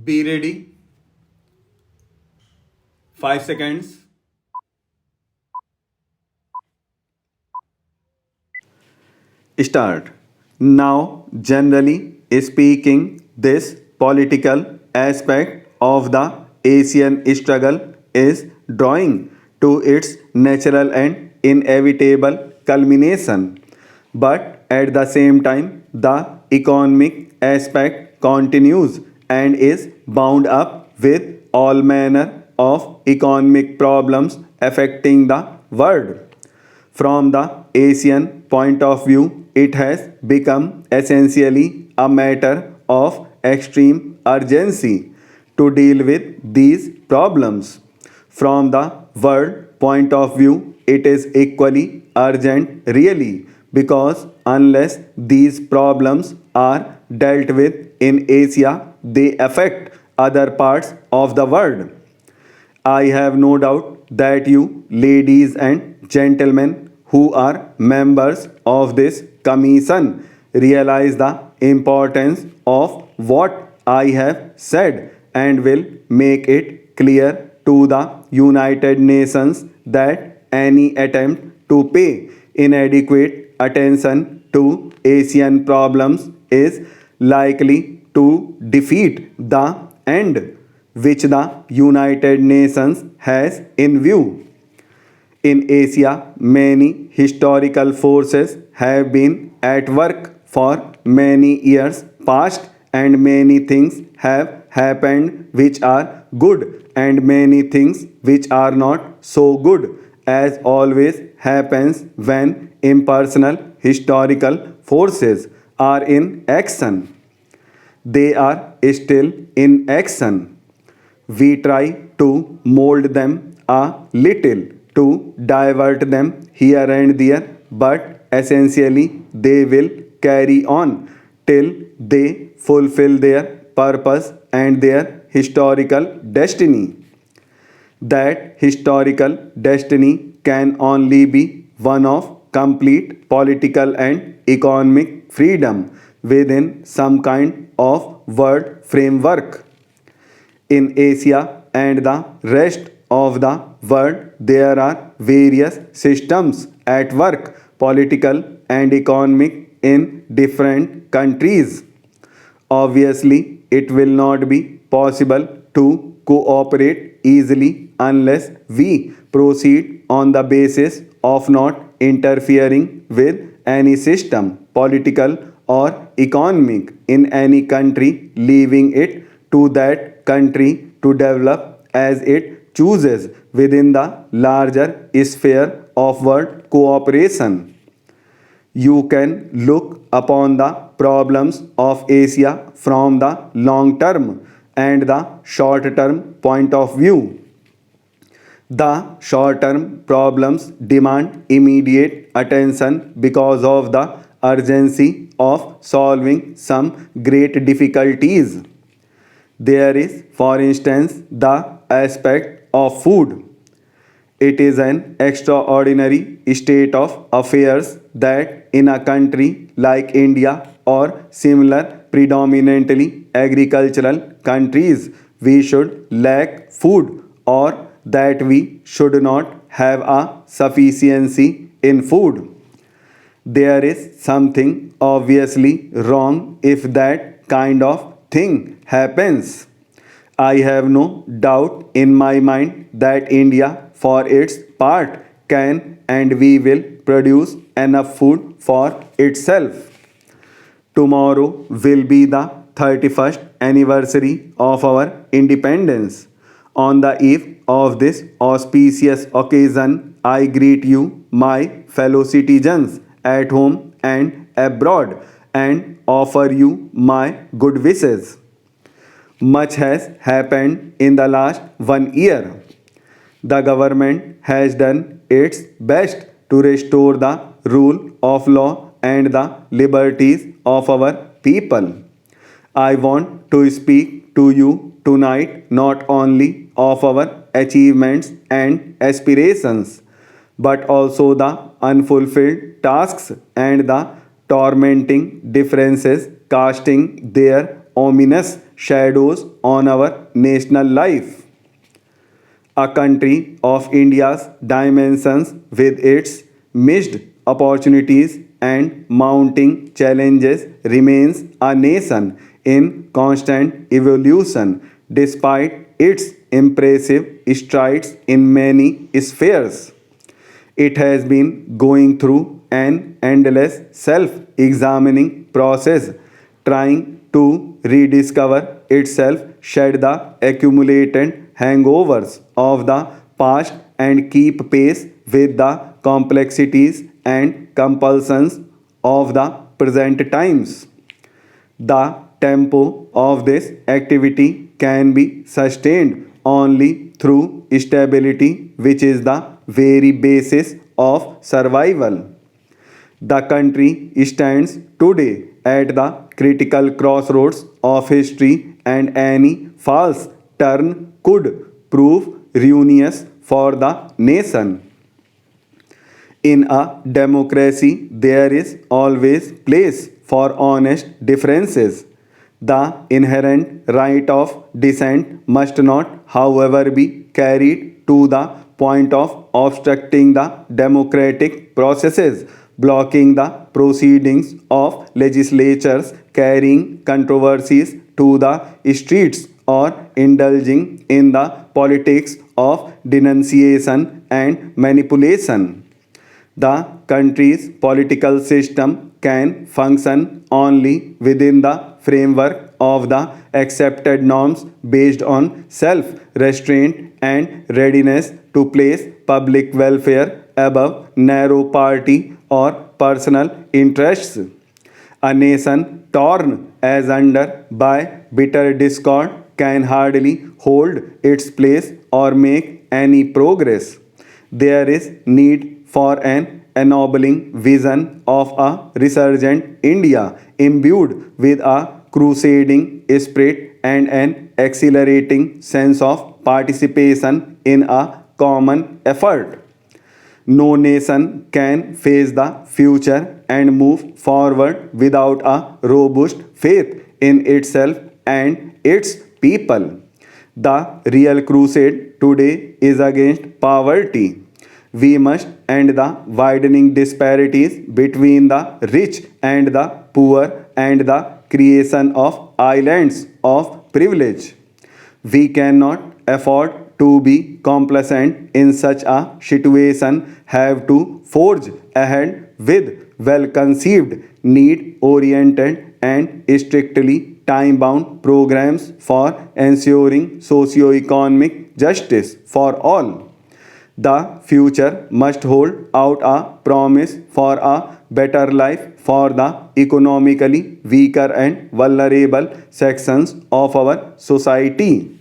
Be ready. 5 seconds. Start. Now, generally speaking, this political aspect of the Asian struggle is drawing to its natural and inevitable culmination. But at the same time, the economic aspect continues and is bound up with all manner of economic problems affecting the world. From the Asian point of view, it has become essentially a matter of extreme urgency to deal with these problems. From the world point of view, it is equally urgent, really, because unless these problems are dealt with in Asia, they affect other parts of the world. I have no doubt that you, ladies and gentlemen, who are members of this commission, realize the importance of what I have said and will make it clear to the United Nations that any attempt to pay inadequate attention to Asian problems is likely to defeat the end which the United Nations has in view. In Asia, many historical forces have been at work for many years past, and many things have happened which are good, and many things which are not so good, as always happens when impersonal historical forces are in action. They are still in action. We try to mold them a little to divert them here and there, but essentially they will carry on till they fulfill their purpose and their historical destiny. That historical destiny can only be one of complete political and economic freedom within some kind of world framework. In Asia and the rest of the world, there are various systems at work, political and economic, in different countries. Obviously, it will not be possible to cooperate easily unless we proceed on the basis of not interfering with any system, political or economic, in any country, leaving it to that country to develop as it chooses within the larger sphere of world cooperation. You can look upon the problems of Asia from the long term and the short term point of view. The short term problems demand immediate attention because of the urgency of solving some great difficulties. There is, for instance, the aspect of food. It is an extraordinary state of affairs that in a country like India or similar predominantly agricultural countries, we should lack food, or that we should not have a sufficiency in food. There is something obviously wrong if that kind of thing happens. I have no doubt in my mind that India, for its part, can and we will produce enough food for itself. Tomorrow will be the 31st anniversary of our independence. On the eve of this auspicious occasion, I greet you, my fellow citizens, at home and abroad, and offer you my good wishes. Much has happened in the last 1 year. The government has done its best to restore the rule of law and the liberties of our people. I want to speak to you tonight not only of our achievements and aspirations, but also the unfulfilled tasks and the tormenting differences casting their ominous shadows on our national life. A country of India's dimensions with its missed opportunities and mounting challenges remains a nation in constant evolution despite its impressive strides in many spheres. It has been going through an endless self examining process, trying to rediscover itself, shed the accumulated hangovers of the past, and keep pace with the complexities and compulsions of the present times. The tempo of this activity can be sustained only through stability, which is the very basis of survival. The country stands today at the critical crossroads of history, and any false turn could prove ruinous for the nation. In a democracy, there is always place for honest differences. The inherent right of dissent must not, however, be carried to the point of obstructing the democratic processes, blocking the proceedings of legislatures, carrying controversies to the streets, or indulging in the politics of denunciation and manipulation. The country's political system can function only within the framework of the accepted norms based on self restraint and readiness to place public welfare above narrow party or personal interests. A nation torn asunder by bitter discord can hardly hold its place or make any progress. There is need for an ennobling vision of a resurgent India imbued with a crusading spirit and an exhilarating sense of participation in a common effort. No nation can face the future and move forward without a robust faith in itself and its people. The real crusade today is against poverty. We must end the widening disparities between the rich and the poor and the creation of islands of privilege. We cannot afford to be complacent in such a situation, have to forge ahead with well conceived, need oriented, and strictly time bound programs for ensuring socio-economic justice for all. The future must hold out a promise for a better life for the economically weaker and vulnerable sections of our society.